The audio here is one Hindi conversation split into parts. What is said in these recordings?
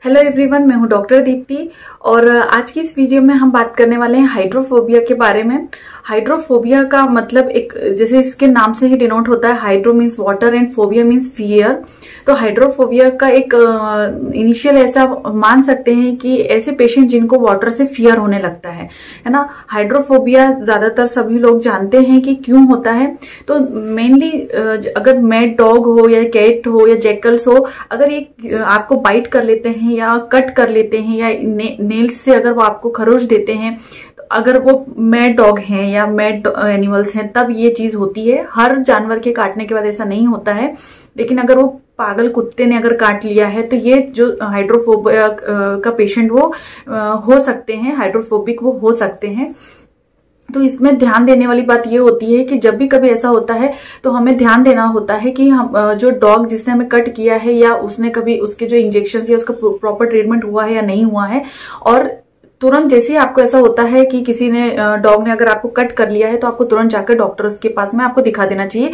हेलो एवरीवन, मैं हूं डॉक्टर दीप्ति और आज की इस वीडियो में हम बात करने वाले हैं हाइड्रोफोबिया के बारे में। हाइड्रोफोबिया का मतलब एक जैसे इसके नाम से ही डिनोट होता है, hydro means water and phobia means fear. तो हाइड्रोफोबिया का एक इनिशियल ऐसा मान सकते हैं कि ऐसे पेशेंट जिनको वाटर से फियर होने लगता है ना। हाइड्रोफोबिया ज्यादातर सभी लोग जानते हैं कि क्यों होता है। तो मेनली अगर मैड डॉग हो या कैट हो या जैकल्स हो, अगर ये आपको बाइट कर लेते हैं या कट कर लेते हैं या नेल्स से अगर वो आपको खरोच देते हैं, तो अगर वो मैड डॉग हैं या मैड एनिमल्स हैं तब ये चीज होती है। हर जानवर के काटने के बाद ऐसा नहीं होता है, लेकिन अगर वो पागल कुत्ते ने अगर काट लिया है तो ये जो हाइड्रोफोबिया का पेशेंट वो हो सकते हैं, हाइड्रोफोबिक वो हो सकते हैं। तो इसमें ध्यान देने वाली बात ये होती है कि जब भी कभी ऐसा होता है तो हमें ध्यान देना होता है कि हम जो डॉग जिसने हमें कट किया है या उसने कभी उसके जो इंजेक्शन या उसका प्रॉपर ट्रीटमेंट हुआ है या नहीं हुआ है। और तुरंत जैसे ही आपको ऐसा होता है कि किसी ने डॉग ने अगर आपको कट कर लिया है तो आपको तुरंत जाकर डॉक्टर के पास में आपको दिखा देना चाहिए,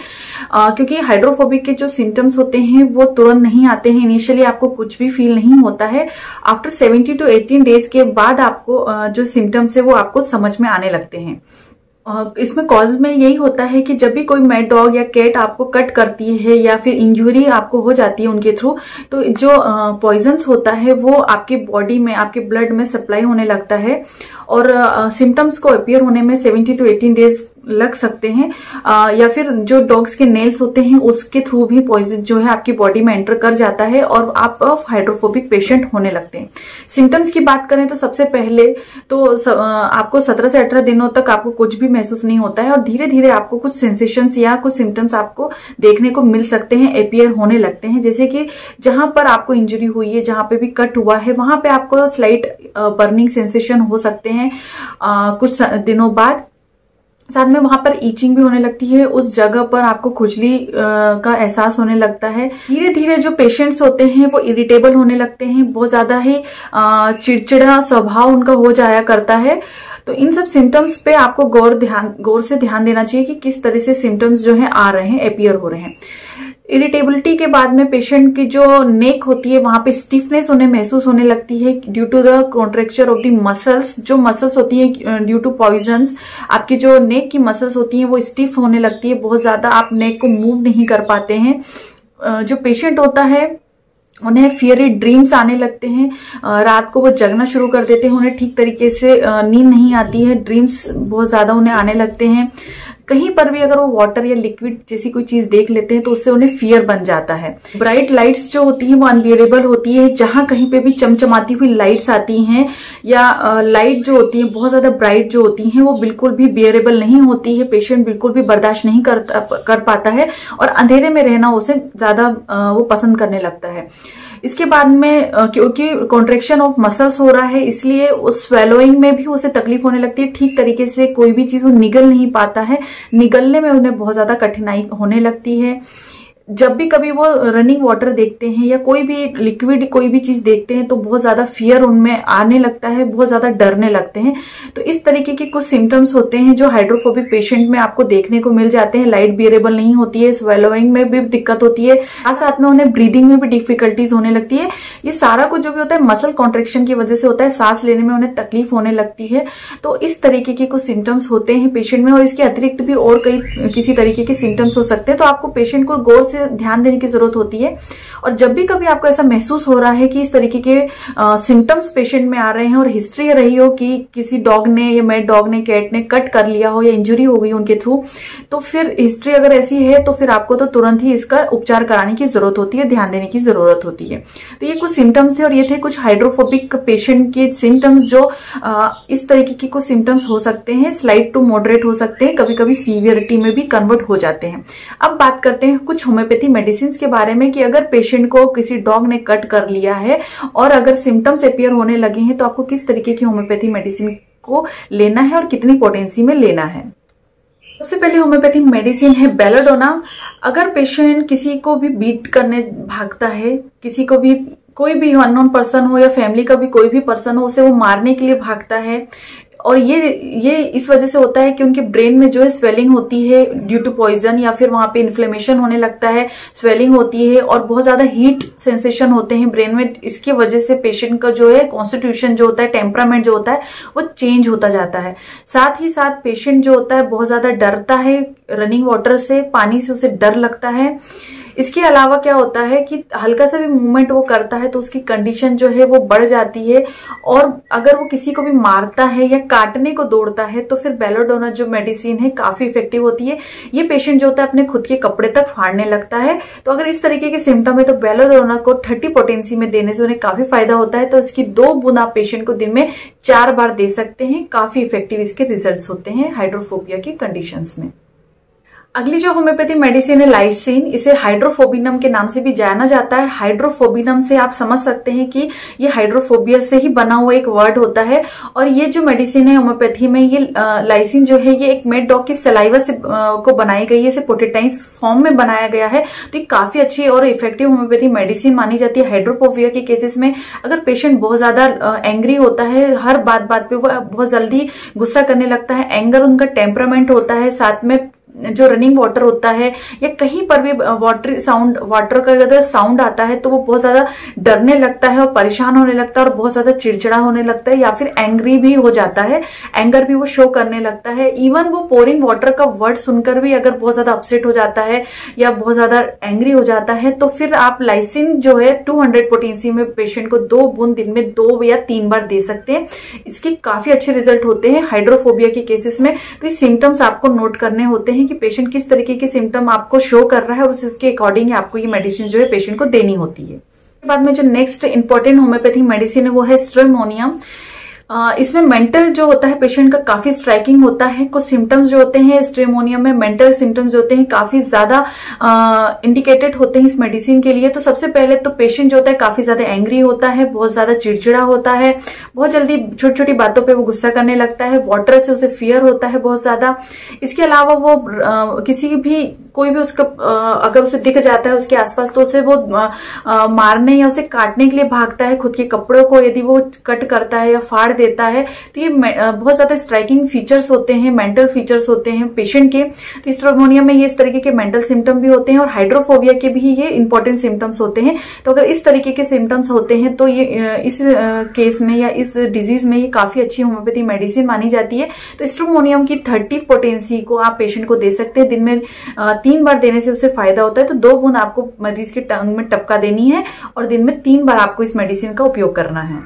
क्योंकि हाइड्रोफोबिक के जो सिम्टम्स होते हैं वो तुरंत नहीं आते हैं। इनिशियली आपको कुछ भी फील नहीं होता है। आफ्टर 70 to 18 डेज के बाद आपको जो सिम्टम्स है वो आपको समझ में आने लगते हैं। इसमें कॉज में यही होता है कि जब भी कोई मैड डॉग या कैट आपको कट करती है या फिर इंजरी आपको हो जाती है उनके थ्रू, तो जो पॉइजन्स होता है वो आपकी बॉडी में, आपके ब्लड में सप्लाई होने लगता है और सिम्टम्स को अपीयर होने में 70 to 18 डेज लग सकते हैं। या फिर जो डॉग्स के नेल्स होते हैं उसके थ्रू भी पॉइजन जो है आपकी बॉडी में एंटर कर जाता है और आप हाइड्रोफोबिक पेशेंट होने लगते हैं। सिम्टम्स की बात करें तो सबसे पहले तो आपको 17 से 18 दिनों तक आपको कुछ भी महसूस नहीं होता है और धीरे धीरे आपको कुछ सेंसेशंस या कुछ सिम्टम्स आपको देखने को मिल सकते हैं, अपीयर होने लगते हैं। जैसे कि जहां पर आपको इंजरी हुई है, जहां पे भी कट हुआ है, वहां पे आपको स्लाइट बर्निंग सेंसेशन हो सकते हैं कुछ दिनों बाद। साथ में वहां पर ईचिंग भी होने लगती है, उस जगह पर आपको खुजली का एहसास होने लगता है। धीरे धीरे जो पेशेंट्स होते हैं वो इरिटेबल होने लगते हैं, बहुत ज्यादा ही चिड़चिड़ा स्वभाव उनका हो जाया करता है। तो इन सब सिम्टम्स पे आपको गौर से ध्यान देना चाहिए कि किस तरह से सिम्टम्स जो है आ रहे हैं, अपीयर हो रहे हैं। इरिटेबिलिटी के बाद में पेशेंट की जो नेक होती है वहां पे स्टिफनेस उन्हें महसूस होने लगती है due to the contracture of the muscles. जो मसल्स होती है ड्यू टू पॉइजन्स, आपकी जो नेक की मसल्स होती है वो स्टिफ होने लगती है, बहुत ज्यादा आप नेक को मूव नहीं कर पाते हैं। जो पेशेंट होता है उन्हें फियरी ड्रीम्स आने लगते हैं, रात को वो जगना शुरू कर देते हैं, उन्हें ठीक तरीके से नींद नहीं आती है, ड्रीम्स बहुत ज्यादा उन्हें आने लगते हैं। कहीं पर भी अगर वो वाटर या लिक्विड जैसी कोई चीज देख लेते हैं तो उससे उन्हें फियर बन जाता है। ब्राइट लाइट्स जो होती हैं वो अनबियरेबल होती है। जहां कहीं पे भी चमचमाती हुई लाइट्स आती हैं या लाइट जो होती है बहुत ज्यादा ब्राइट जो होती हैं वो बिल्कुल भी बियरेबल नहीं होती है, पेशेंट बिल्कुल भी बर्दाश्त नहीं कर पाता है और अंधेरे में रहना उसे ज्यादा वो पसंद करने लगता है। इसके बाद में क्योंकि कॉन्ट्रेक्शन ऑफ मसल्स हो रहा है इसलिए उस स्वेलोइंग में भी उसे तकलीफ होने लगती है, ठीक तरीके से कोई भी चीज वो निगल नहीं पाता है, निगलने में उन्हें बहुत ज्यादा कठिनाई होने लगती है। जब भी कभी वो रनिंग वाटर देखते हैं या कोई भी लिक्विड कोई भी चीज देखते हैं तो बहुत ज्यादा फियर उनमें आने लगता है, बहुत ज्यादा डरने लगते हैं। तो इस तरीके के कुछ सिम्टम्स होते हैं जो हाइड्रोफोबिक पेशेंट में आपको देखने को मिल जाते हैं। लाइट बियरेबल नहीं होती है, स्वेलोइंग में भी दिक्कत होती है, साथ में उन्हें ब्रीदिंग में भी डिफिकल्टीज होने लगती है। ये सारा कुछ जो भी होता है मसल कॉन्ट्रेक्शन की वजह से होता है, सांस लेने में उन्हें तकलीफ होने लगती है। तो इस तरीके के कुछ सिम्टम्स होते हैं पेशेंट में और इसके अतिरिक्त भी और कई किसी तरीके के सिम्टम्स हो सकते हैं। तो आपको पेशेंट को गौर से ध्यान देने की जरूरत होती है। और जब भी कभी आपको ऐसा महसूस हो रहा है कि इस तरीके के सिम्टम्स पेशेंट में आ रहे हैं और हिस्ट्री रही हो कि किसी डॉग ने या मैड डॉग ने कैट ने कट कर लिया हो या इंजरी हो गई उनके थ्रू, तो फिर हिस्ट्री अगर ऐसी है तो फिर आपको तो तुरंत ही इसका उपचार कराने की जरूरत होती है, ध्यान देने की जरूरत होती है। तो ये कुछ सिम्टम्स थे और ये थे कुछ हाइड्रोफोबिक पेशेंट के सिम्टम्स जो इस तरीके के कुछ सिम्टम्स हो सकते हैं, स्लाइट टू मॉडरेट हो सकते हैं, कभी कभी सीवियरिटी में भी कन्वर्ट हो जाते हैं। अब बात करते हैं कुछ होम्योपैथी मेडिसिन के बारे में कि अगर पेशेंट को किसी डॉग ने कट कर लिया है और अगर सिम्टम्स अपीयर होने लगे हैं तो आपको किस तरीके की होम्योपैथी मेडिसिन को लेना है और कितनी पोटेंसी में लेना है। सबसे पहले होम्योपैथी मेडिसिन है बेलाडोना। अगर पेशेंट किसी को भी बीट करने भागता है, किसी को भी कोई भी अननोन पर्सन हो या फैमिली का भी कोई भी पर्सन हो, उसे वो मारने के लिए भागता है। और ये इस वजह से होता है कि उनके ब्रेन में जो है स्वेलिंग होती है ड्यू टू पॉइजन, या फिर वहां पे इन्फ्लेमेशन होने लगता है, स्वेलिंग होती है और बहुत ज्यादा हीट सेंसेशन होते हैं ब्रेन में। इसकी वजह से पेशेंट का जो है कॉन्स्टिट्यूशन जो होता है, टेम्परामेंट जो होता है वो चेंज होता जाता है। साथ ही साथ पेशेंट जो होता है बहुत ज्यादा डरता है रनिंग वाटर से, पानी से उसे डर लगता है। इसके अलावा क्या होता है कि हल्का सा भी मूवमेंट वो करता है तो उसकी कंडीशन जो है वो बढ़ जाती है। और अगर वो किसी को भी मारता है या काटने को दौड़ता है तो फिर बेलाडोना जो मेडिसिन है काफी इफेक्टिव होती है। ये पेशेंट जो होता है अपने खुद के कपड़े तक फाड़ने लगता है। तो अगर इस तरीके के सिम्टम है तो बेलाडोना को 30 पोटेंसी में देने से उन्हें काफी फायदा होता है। तो इसकी 2 बूंद आप पेशेंट को दिन में 4 बार दे सकते हैं। काफी इफेक्टिव इसके रिजल्ट होते हैं हाइड्रोफोबिया की कंडीशंस में। अगली जो होम्योपैथी मेडिसिन है लाइसिन, इसे हाइड्रोफोबिनम के नाम से भी जाना जाता है। हाइड्रोफोबिनम से आप समझ सकते हैं कि ये हाइड्रोफोबिया से ही बना हुआ एक वर्ड होता है। और ये जो मेडिसिन है होम्योपैथी में, ये लाइसिन जो है ये एक मेड डॉग की सलाइवा से को बनाई गई है, इसे पोटेटाइज फॉर्म में बनाया गया है। तो ये काफी अच्छी और इफेक्टिव होम्योपैथी मेडिसिन मानी जाती है हाइड्रोफोबिया के केसेस में। अगर पेशेंट बहुत ज्यादा एंग्री होता है, हर बात पे वो बहुत जल्दी गुस्सा करने लगता है, एंगर उनका टेम्परामेंट होता है, साथ में जो रनिंग वाटर होता है या कहीं पर भी वाटर का अगर साउंड आता है तो वो बहुत ज्यादा डरने लगता है और परेशान होने लगता है और बहुत ज्यादा चिड़चिड़ा होने लगता है, या फिर एंग्री भी हो जाता है, एंगर भी वो शो करने लगता है। इवन वो पोरिंग वाटर का वर्ड सुनकर भी अगर बहुत ज्यादा अपसेट हो जाता है या बहुत ज्यादा एंग्री हो जाता है तो फिर आप लाइसिन जो है 200 पोटेंसी में पेशेंट को 2 बूंद दिन में 2 या 3 बार दे सकते हैं। इसके काफी अच्छे रिजल्ट होते हैं हाइड्रोफोबिया के केसेस में। तो ये सिम्टम्स आपको नोट करने होते हैं कि पेशेंट किस तरीके के सिम्टम आपको शो कर रहा है और उसके अकॉर्डिंग आपको ये मेडिसिन जो है पेशेंट को देनी होती है। बाद में जो नेक्स्ट इंपॉर्टेंट होम्योपैथिक मेडिसिन है वो है स्ट्रेमोनियम। इसमें मेंटल जो होता है पेशेंट का काफी स्ट्राइकिंग होता है। कुछ सिम्टम्स जो होते हैं स्ट्रेमोनियम में, मेंटल सिम्टम्स जो होते हैं काफी ज्यादा इंडिकेटेड होते हैं इस मेडिसिन के लिए। तो सबसे पहले तो पेशेंट जो होता है काफी ज्यादा एंग्री होता है, बहुत ज्यादा चिड़चिड़ा होता है, बहुत जल्दी छोटी छोटी बातों पे वो गुस्सा करने लगता है, वाटर से उसे फियर होता है बहुत ज्यादा। इसके अलावा वो कोई भी उसका अगर उसे दिख जाता है उसके आसपास तो उसे वो मारने या उसे काटने के लिए भागता है। खुद के कपड़ों को यदि वो कट करता है या फाड़ देता है तो ये बहुत ज्यादा स्ट्राइकिंग फीचर्स होते हैं, मेंटल फीचर्स होते हैं पेशेंट के। तो स्ट्रेमोनियम में ये इस तरीके के मेंटल सिम्टम भी होते हैं और हाइड्रोफोबिया के भी ये इंपॉर्टेंट सिम्टम्स होते हैं। तो अगर इस तरीके के सिम्टम्स होते हैं तो ये इस केस में या इस डिजीज में ये काफी अच्छी होम्योपैथी मेडिसिन मानी जाती है। तो स्ट्रेमोनियम की 30 पोटेंसी को आप पेशेंट को दे सकते हैं। दिन में 3 बार देने से उसे फायदा होता है। तो 2 बूंद आपको मरीज के टंग में टपका देनी है और दिन में 3 बार आपको इस मेडिसिन का उपयोग करना है।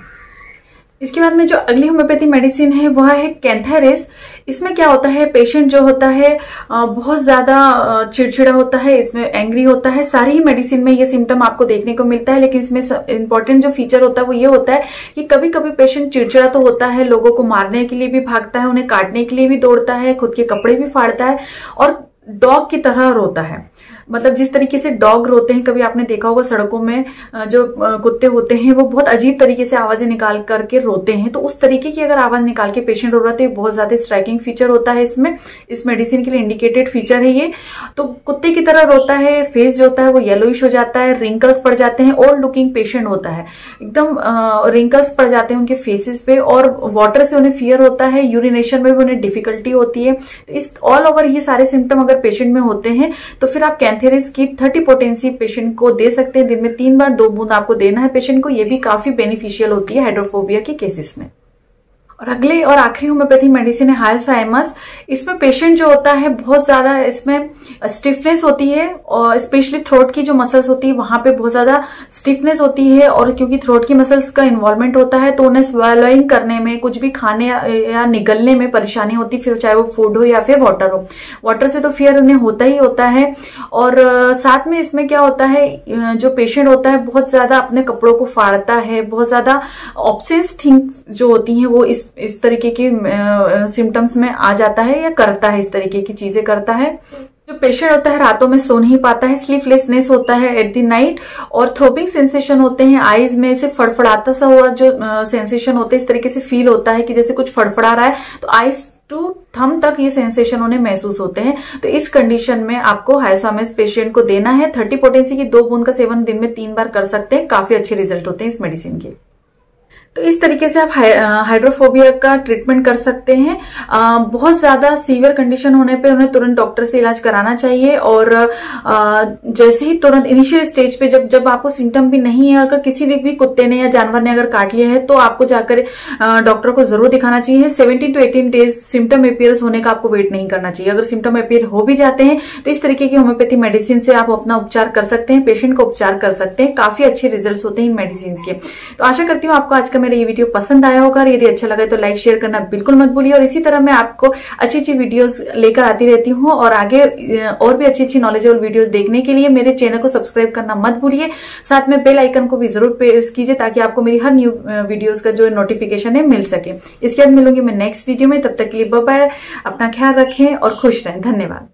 इसके बाद में जो अगली होम्योपैथी मेडिसिन है वह है कैंथेरिस। इसमें क्या होता है, पेशेंट जो होता है बहुत ज्यादा चिड़चिड़ा होता है, इसमें एंग्री होता है। सारी ही मेडिसिन में ये सिम्टम आपको देखने को मिलता है, लेकिन इसमें इंपॉर्टेंट जो फीचर होता है वो ये होता है कि कभी कभी पेशेंट चिड़चिड़ा तो होता है, लोगों को मारने के लिए भी भागता है, उन्हें काटने के लिए भी दौड़ता है, खुद के कपड़े भी फाड़ता है और डॉग की तरह रोता है। मतलब जिस तरीके से डॉग रोते हैं, कभी आपने देखा होगा सड़कों में जो कुत्ते होते हैं वो बहुत अजीब तरीके से आवाजें निकाल करके रोते हैं, तो उस तरीके की अगर आवाज निकाल के पेशेंट रो रहा है तो ये बहुत ज्यादा स्ट्राइकिंग फीचर होता है इसमें, इस मेडिसिन के लिए इंडिकेटेड फीचर है ये। तो कुत्ते की तरह रोता है, फेस जो होता है वो येलोइश हो जाता है, रिंकल्स पड़ जाते हैं, ओल्ड लुकिंग पेशेंट होता है, एकदम रिंकल्स पड़ जाते हैं उनके फेसेस पे और वाटर से उन्हें फियर होता है, यूरिनेशन में भी उन्हें डिफिकल्टी होती है। तो इस ऑल ओवर ये सारे सिम्टम अगर पेशेंट में होते हैं तो फिर आप कैंथेरिस की 30 पोटेंसी पेशेंट को दे सकते हैं। दिन में 3 बार 2 बूंद आपको देना है पेशेंट को। ये भी काफी बेनिफिशियल होती है हाइड्रोफोबिया के केसेस में। और अगले और आखिरी होम्योपैथी मेडिसिन है हायोसाइमस। इसमें पेशेंट जो होता है बहुत ज्यादा इसमें स्टिफनेस होती है और स्पेशली थ्रोट की जो मसल्स होती है वहां पे बहुत ज्यादा स्टिफनेस होती है, और क्योंकि थ्रोट की मसल्स का इन्वॉल्वमेंट होता है तो उन्हें स्वेलोइंग करने में, कुछ भी खाने या निगलने में परेशानी होती है, फिर चाहे वो फूड हो या फिर वाटर हो। वाटर से तो फियर उन्हें होता ही होता है। और साथ में इसमें क्या होता है, जो पेशेंट होता है बहुत ज्यादा अपने कपड़ों को फाड़ता है, बहुत ज्यादा ऑब्सेस थिंग्स जो होती हैं वो इस तरीके के सिम्टम्स में आ जाता है या करता है, इस तरीके की चीजें करता है। जो पेशेंट होता है रातों में सो नहीं पाता है, स्लीपलेसनेस होता है एट द नाइट, और थ्रोबिंग सेंसेशन होते हैं, आईज में से फड़फड़ाता सा हुआ जो सेंसेशन होता है, इस तरीके से फील होता है कि जैसे कुछ फड़फड़ा रहा है। तो आईज टू थंब तक ये सेंसेशन उन्हें महसूस होते हैं। तो इस कंडीशन में आपको हाइसोमेस पेशेंट को देना है। 30 पोटेंसी की 2 बूंद का सेवन दिन में 3 बार कर सकते हैं। काफी अच्छे रिजल्ट होते हैं इस मेडिसिन के। तो इस तरीके से आप हाइड्रोफोबिया का ट्रीटमेंट कर सकते हैं। बहुत ज्यादा सीवियर कंडीशन होने पे उन्हें तुरंत डॉक्टर से इलाज कराना चाहिए। और जैसे ही तुरंत इनिशियल स्टेज पे जब आपको सिम्टम भी नहीं है, अगर किसी भी कुत्ते ने या जानवर ने अगर काट लिया है तो आपको जाकर डॉक्टर को जरूर दिखाना चाहिए। 17 to 18 डेज सिम्टम अपियर्स होने का आपको वेट नहीं करना चाहिए। अगर सिम्टम अपियर हो भी जाते हैं तो इस तरीके की होम्योपैथी मेडिसिन से आप अपना उपचार कर सकते हैं, पेशेंट का उपचार कर सकते हैं। काफी अच्छे रिजल्ट होते हैं इन मेडिसिन के। तो आशा करती हूँ आपको आज का मेरा ये वीडियो पसंद आया होगा। और यदि अच्छा लगा तो लाइक शेयर करना बिल्कुल मत भूलिए। और इसी तरह मैं आपको अच्छी अच्छी वीडियोस लेकर आती रहती हूँ। और आगे और भी अच्छी अच्छी नॉलेजेबल वीडियोस देखने के लिए मेरे चैनल को सब्सक्राइब करना मत भूलिए। साथ में बेल आइकन को भी जरूर प्रेस कीजिए ताकि आपको मेरी हर न्यू वीडियोस का जो नोटिफिकेशन है मिल सके। इसके बाद मिलूंगी मैं नेक्स्ट वीडियो में। तब तक के लिए बाय बाय। अपना ख्याल रखें और खुश रहें। धन्यवाद।